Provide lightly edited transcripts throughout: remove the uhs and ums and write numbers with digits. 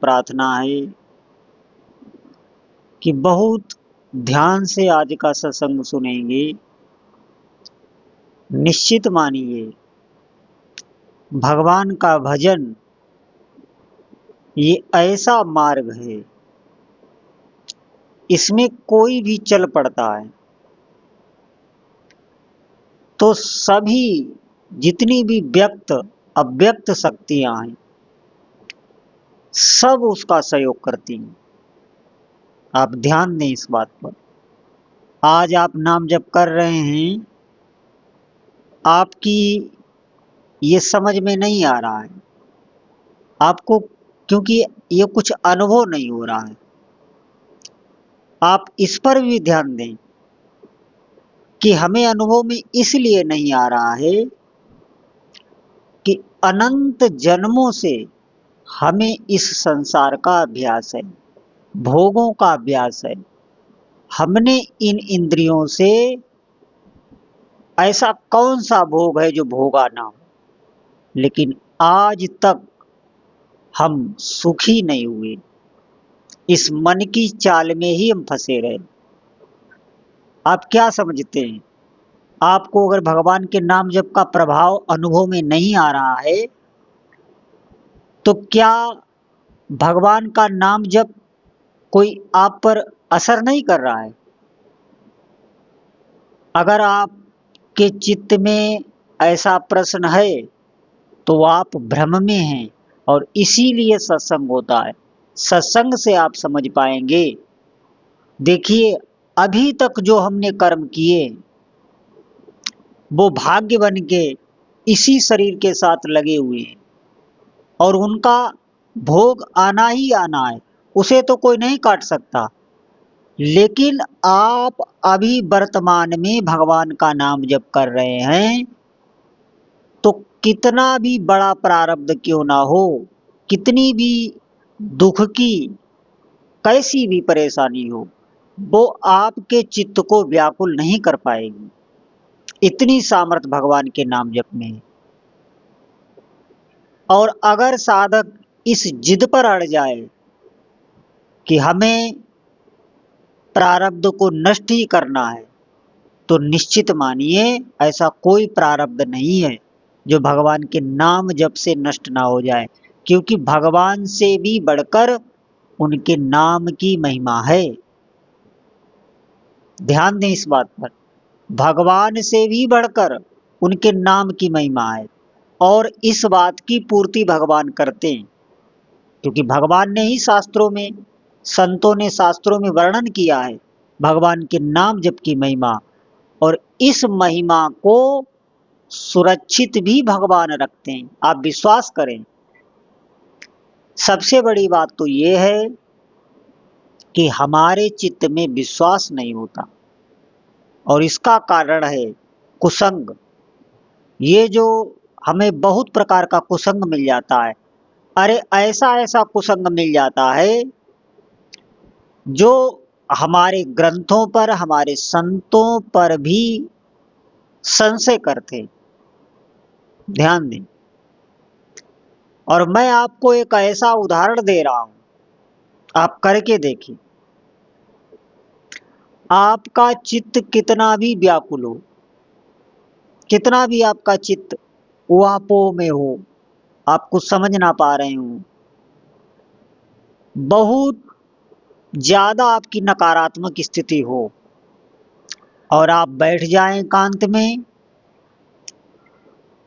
प्रार्थना है कि बहुत ध्यान से आज का सत्संग सुनेंगे। निश्चित मानिए भगवान का भजन ये ऐसा मार्ग है, इसमें कोई भी चल पड़ता है तो सभी जितनी भी व्यक्त अव्यक्त शक्तियां हैं सब उसका सहयोग करती हैं। आप ध्यान दें इस बात पर। आज आप नाम जप कर रहे हैं, आपकी ये समझ में नहीं आ रहा है आपको, क्योंकि ये कुछ अनुभव नहीं हो रहा है। आप इस पर भी ध्यान दें कि हमें अनुभव में इसलिए नहीं आ रहा है कि अनंत जन्मों से हमें इस संसार का अभ्यास है, भोगों का अभ्यास है। हमने इन इंद्रियों से ऐसा कौन सा भोग है जो भोगा ना हो, लेकिन आज तक हम सुखी नहीं हुए। इस मन की चाल में ही हम फंसे रहे। आप क्या समझते हैं? आपको अगर भगवान के नाम जप का प्रभाव अनुभव में नहीं आ रहा है तो क्या भगवान का नाम जप कोई आप पर असर नहीं कर रहा है? अगर आपके चित्त में ऐसा प्रश्न है तो आप भ्रम में हैं और इसीलिए सत्संग होता है। सत्संग से आप समझ पाएंगे। देखिए, अभी तक जो हमने कर्म किए वो भाग्य बन के इसी शरीर के साथ लगे हुए हैं और उनका भोग आना ही आना है, उसे तो कोई नहीं काट सकता। लेकिन आप अभी वर्तमान में भगवान का नाम जप कर रहे हैं तो कितना भी बड़ा प्रारब्ध क्यों ना हो, कितनी भी दुख की कैसी भी परेशानी हो, वो आपके चित्त को व्याकुल नहीं कर पाएगी। इतनी सामर्थ भगवान के नाम जप में है। और अगर साधक इस जिद पर अड़ जाए कि हमें प्रारब्ध को नष्ट ही करना है तो निश्चित मानिए ऐसा कोई प्रारब्ध नहीं है जो भगवान के नाम जप से नष्ट ना हो जाए, क्योंकि भगवान से भी बढ़कर उनके नाम की महिमा है। ध्यान दें इस बात पर। भगवान से भी बढ़कर उनके नाम की महिमा है और इस बात की पूर्ति भगवान करते हैं, क्योंकि भगवान ने ही शास्त्रों में, संतों ने शास्त्रों में वर्णन किया है भगवान के नाम जप की महिमा। और इस महिमा को सुरक्षित भी भगवान रखते हैं, आप विश्वास करें। सबसे बड़ी बात तो ये है कि हमारे चित्त में विश्वास नहीं होता और इसका कारण है कुसंग। ये जो हमें बहुत प्रकार का कुसंग मिल जाता है, अरे ऐसा ऐसा कुसंग मिल जाता है जो हमारे ग्रंथों पर, हमारे संतों पर भी संशय करते। ध्यान दें। और मैं आपको एक ऐसा उदाहरण दे रहा हूं, आप करके देखिए। आपका चित्त कितना भी व्याकुल हो, कितना भी आपका चित्त उहापोह में हो, आप कुछ समझ ना पा रहे हो, बहुत ज्यादा आपकी नकारात्मक स्थिति हो और आप बैठ जाएं एकांत में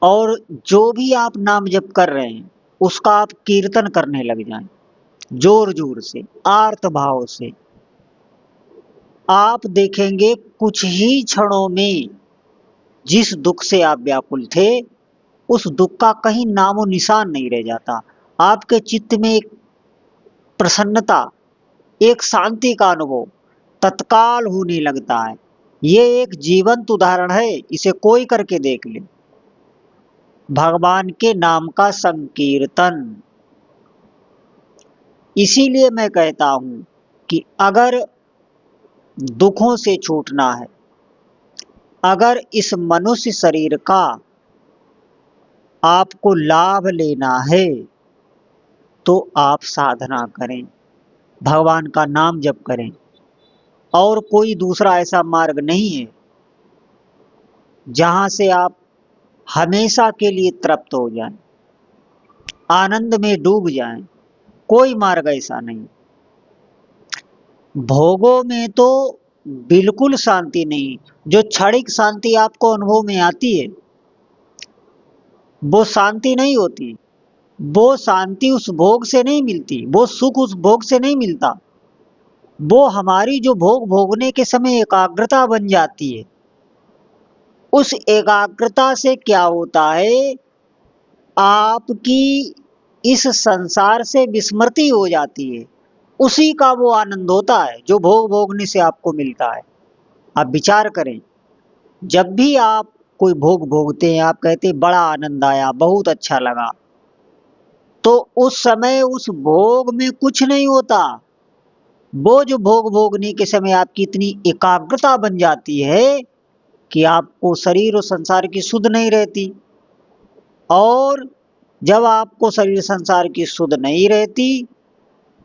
और जो भी आप नाम जप कर रहे हैं उसका आप कीर्तन करने लग जाएं जोर जोर से, आर्त भाव से, आप देखेंगे कुछ ही क्षणों में जिस दुख से आप व्याकुल थे उस दुख का कहीं नामो निशान नहीं रह जाता। आपके चित्त में एक प्रसन्नता, एक शांति का अनुभव तत्काल होने लगता है। ये एक जीवंत उदाहरण है, इसे कोई करके देख ले। भगवान के नाम का संकीर्तन। इसीलिए मैं कहता हूं कि अगर दुखों से छूटना है, अगर इस मनुष्य शरीर का आपको लाभ लेना है तो आप साधना करें, भगवान का नाम जप करें। और कोई दूसरा ऐसा मार्ग नहीं है जहां से आप हमेशा के लिए तृप्त हो जाएं, आनंद में डूब जाएं। कोई मार्ग ऐसा नहीं। भोगों में तो बिल्कुल शांति नहीं। जो क्षणिक शांति आपको अनुभव में आती है वो शांति नहीं होती। वो शांति उस भोग से नहीं मिलती, वो सुख उस भोग से नहीं मिलता। वो हमारी जो भोग भोगने के समय एकाग्रता बन जाती है, उस एकाग्रता से क्या होता है, आपकी इस संसार से विस्मृति हो जाती है। उसी का वो आनंद होता है जो भोग भोगने से आपको मिलता है। आप विचार करें, जब भी आप कोई भोग भोगते हैं, आप कहते हैं बड़ा आनंद आया, बहुत अच्छा लगा, तो उस समय उस भोग में कुछ नहीं होता। वो जो भोग भोगने के समय आपकी इतनी एकाग्रता बन जाती है कि आपको शरीर और संसार की सुध नहीं रहती। और जब आपको शरीर संसार की सुध नहीं रहती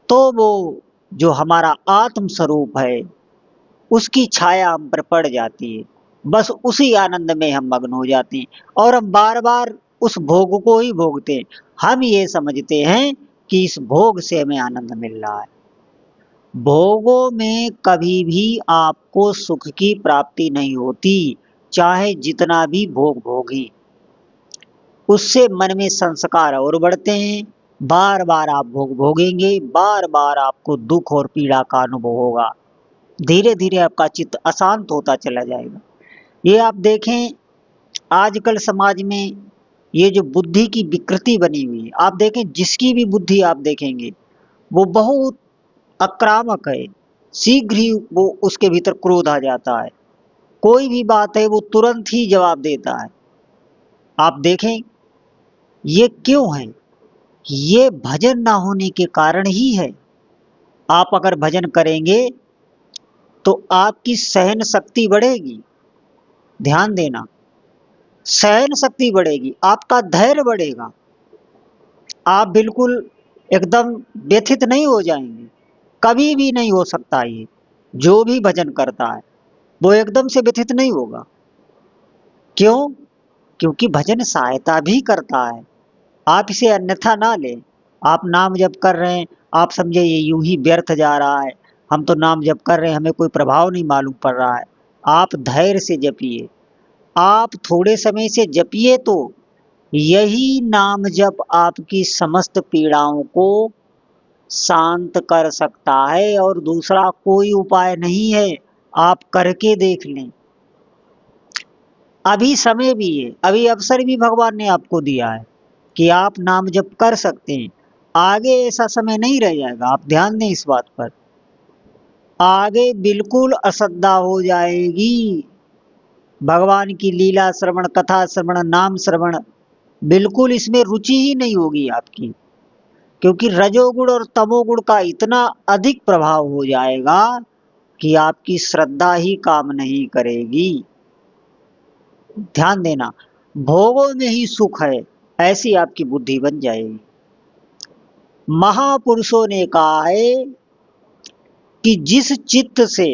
तो वो जो हमारा आत्म स्वरूप है उसकी छाया हम पर पड़ जाती है। बस उसी आनंद में हम मग्न हो जाते हैं और हम बार बार उस भोग को ही भोगते हैं। हम ये समझते हैं कि इस भोग से हमें आनंद मिल रहा है। भोगों में कभी भी आपको सुख की प्राप्ति नहीं होती, चाहे जितना भी भोग भोगी। उससे मन में संस्कार और बढ़ते हैं। बार बार आप भोग भोगेंगे, बार बार आपको दुख और पीड़ा का अनुभव होगा। धीरे धीरे आपका चित्त अशांत होता चला जाएगा। ये आप देखें, आजकल समाज में ये जो बुद्धि की विकृति बनी हुई है, आप देखें जिसकी भी बुद्धि आप देखेंगे वो बहुत आक्रामक है। शीघ्र ही वो उसके भीतर क्रोध आ जाता है। कोई भी बात है वो तुरंत ही जवाब देता है। आप देखें ये क्यों है? ये भजन ना होने के कारण ही है। आप अगर भजन करेंगे तो आपकी सहन शक्ति बढ़ेगी। ध्यान देना, सहन शक्ति बढ़ेगी, आपका धैर्य बढ़ेगा। आप बिल्कुल एकदम व्यथित नहीं हो जाएंगे। कभी भी नहीं हो सकता ये। जो भी भजन करता है वो एकदम से व्यथित नहीं होगा। क्यों? क्योंकि भजन सहायता भी करता है। आप इसे अन्यथा ना लें। आप नाम जप कर रहे हैं, आप समझे ये यूं ही व्यर्थ जा रहा है, हम तो नाम जप कर रहे हैं, हमें कोई प्रभाव नहीं मालूम पड़ रहा है। आप धैर्य से जपिए। आप थोड़े समय से जपिए तो यही नाम जप आपकी समस्त पीड़ाओं को शांत कर सकता है और दूसरा कोई उपाय नहीं है। आप करके देख लें। अभी समय भी है, अभी अवसर भी भगवान ने आपको दिया है कि आप नाम जप कर सकते हैं। आगे ऐसा समय नहीं रह जाएगा, आप ध्यान दें इस बात पर। आगे बिल्कुल अश्रद्धा हो जाएगी। भगवान की लीला श्रवण, कथा श्रवण, नाम श्रवण, बिल्कुल इसमें रुचि ही नहीं होगी आपकी। क्योंकि रजोगुण और तमोगुण का इतना अधिक प्रभाव हो जाएगा कि आपकी श्रद्धा ही काम नहीं करेगी। ध्यान देना, भोगों में ही सुख है, ऐसी आपकी बुद्धि बन जाएगी। महापुरुषों ने कहा है कि जिस चित्त से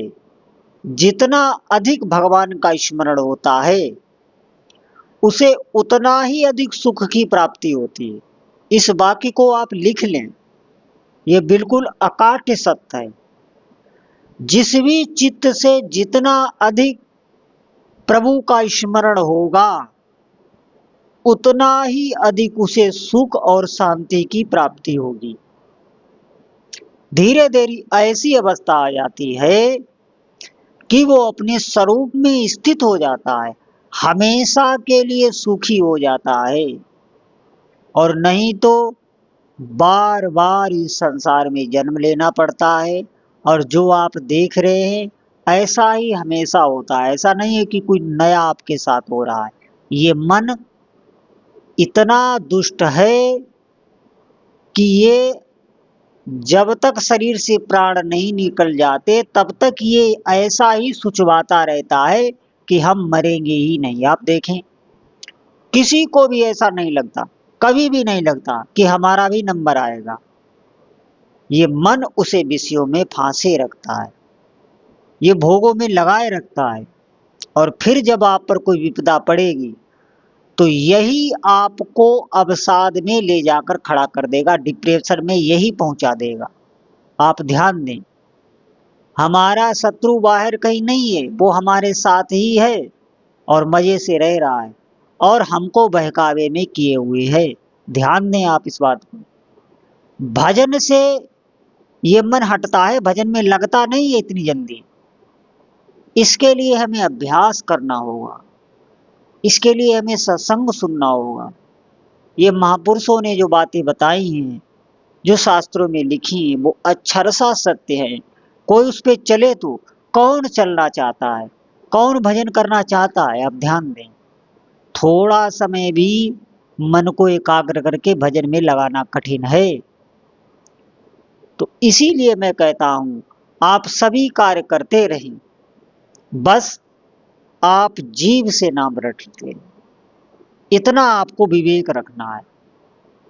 जितना अधिक भगवान का स्मरण होता है उसे उतना ही अधिक सुख की प्राप्ति होती है। इस वाक्य को आप लिख लें, यह बिल्कुल अकाट्य सत्य है। जिस भी चित्त से जितना अधिक प्रभु का स्मरण होगा उतना ही अधिक उसे सुख और शांति की प्राप्ति होगी। धीरे धीरे ऐसी अवस्था आ जाती है कि वो अपने स्वरूप में स्थित हो जाता है, हमेशा के लिए सुखी हो जाता है। और नहीं तो बार बार इस संसार में जन्म लेना पड़ता है। और जो आप देख रहे हैं ऐसा ही हमेशा होता है। ऐसा नहीं है कि कोई नया आपके साथ हो रहा है। ये मन इतना दुष्ट है कि ये जब तक शरीर से प्राण नहीं निकल जाते तब तक ये ऐसा ही सुचवाता रहता है कि हम मरेंगे ही नहीं। आप देखें, किसी को भी ऐसा नहीं लगता, कभी भी नहीं लगता कि हमारा भी नंबर आएगा। ये मन उसे विषयों में फांसे रखता है, ये भोगों में लगाए रखता है, और फिर जब आप पर कोई विपदा पड़ेगी तो यही आपको अवसाद में ले जाकर खड़ा कर देगा, डिप्रेशन में यही पहुंचा देगा। आप ध्यान दें, हमारा शत्रु बाहर कहीं नहीं है, वो हमारे साथ ही है और मजे से रह रहा है और हमको बहकावे में किए हुए है। ध्यान दें आप इस बात को। भजन से ये मन हटता है, भजन में लगता नहीं है इतनी जल्दी। इसके लिए हमें अभ्यास करना होगा, इसके लिए हमें सत्संग सुनना होगा। ये महापुरुषों ने जो बातें बताई हैं, जो शास्त्रों में लिखी हैं, वो अक्षरशः सत्य है। कोई उस पे चले तो कौन चलना चाहता है, कौन भजन करना चाहता है? आप ध्यान दें, थोड़ा समय भी मन को एकाग्र करके भजन में लगाना कठिन है। तो इसीलिए मैं कहता हूं, आप सभी कार्य करते रहें, बस आप जीव से नाम रटते, इतना आपको विवेक रखना है,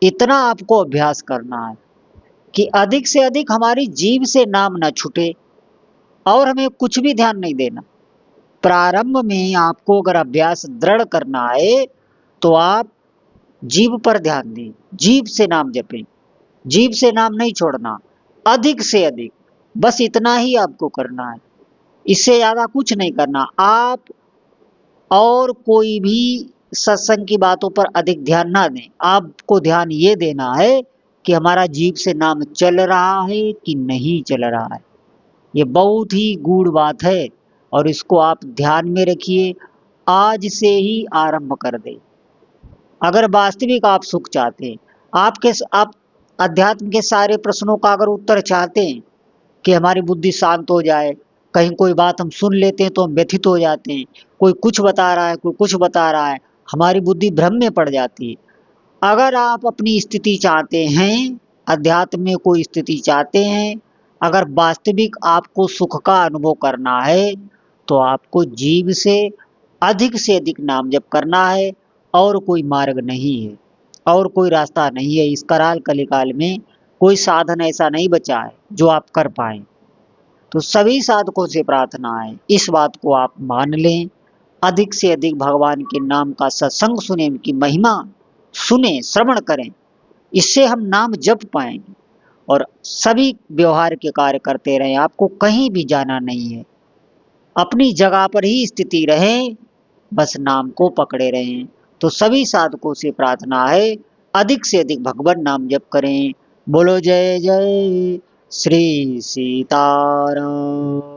इतना आपको अभ्यास करना है कि अधिक से अधिक हमारी जीभ से नाम न छूटे और हमें कुछ भी ध्यान नहीं देना। प्रारंभ में आपको अगर अभ्यास दृढ़ करना है तो आप जीभ पर ध्यान दें, जीभ से नाम जपें, जीभ से नाम नहीं छोड़ना, अधिक से अधिक, बस इतना ही आपको करना है, इससे ज्यादा कुछ नहीं करना। आप और कोई भी सत्संग की बातों पर अधिक ध्यान ना दें, आपको ध्यान ये देना है कि हमारा जीभ से नाम चल रहा है कि नहीं चल रहा है। ये बहुत ही गूढ़ बात है और इसको आप ध्यान में रखिए, आज से ही आरंभ कर दें। अगर वास्तविक आप सुख चाहते हैं, आप अध्यात्म के सारे प्रश्नों का अगर उत्तर चाहते हैं कि हमारी बुद्धि शांत हो जाए, कहीं कोई बात हम सुन लेते हैं तो हम व्यथित हो जाते हैं, कोई कुछ बता रहा है, कोई कुछ बता रहा है, हमारी बुद्धि भ्रम में पड़ जाती है। अगर आप अपनी स्थिति चाहते हैं, अध्यात्म में कोई स्थिति चाहते हैं, अगर वास्तविक आपको सुख का अनुभव करना है तो आपको जीव से अधिक नाम जप करना है, और कोई मार्ग नहीं है, और कोई रास्ता नहीं है। इस कराल कलिकाल में कोई साधन ऐसा नहीं बचा है जो आप कर पाए। तो सभी साधकों से प्रार्थना है, इस बात को आप मान लें, अधिक से अधिक भगवान के नाम का सत्संग सुने, उनकी महिमा सुने, श्रवण करें, इससे हम नाम जप पाएंगे और सभी व्यवहार के कार्य करते रहें। आपको कहीं भी जाना नहीं है, अपनी जगह पर ही स्थिति रहें, बस नाम को पकड़े रहें। तो सभी साधकों से प्रार्थना है, अधिक से अधिक भगवान नाम जप करें। बोलो जय जय श्री सीताराम।